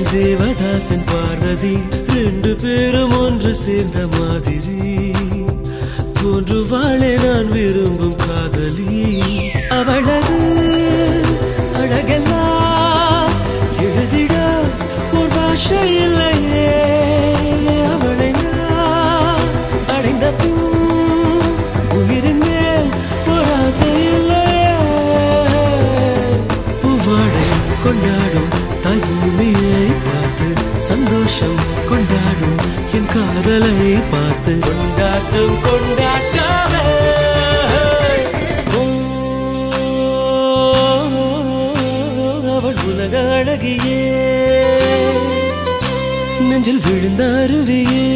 தேவதாசன் பார்வதி ரெண்டு பேரும் ஒன்று சேர்ந்த மாதிரி தோன்றுவாளே நான் விரும்பும் காதலி. அவளது அழகெல்லாம் எழுதிட ஒரு பாஷை இல்லையே. அவளை நான் அடைந்த பின் உயிரின் மேல் ஒரு ஆசை இல்லையே. பூவாடை கொண்டாடும் தாய் பூமியை பார்த்து சந்தோஷம் கொண்டாடும் என் காதலை பார்த்து கொண்டாட்டம் கொண்டாட்டமே. அவள் உலக அழகியே, நெஞ்சில் விழுந்த அருவியே.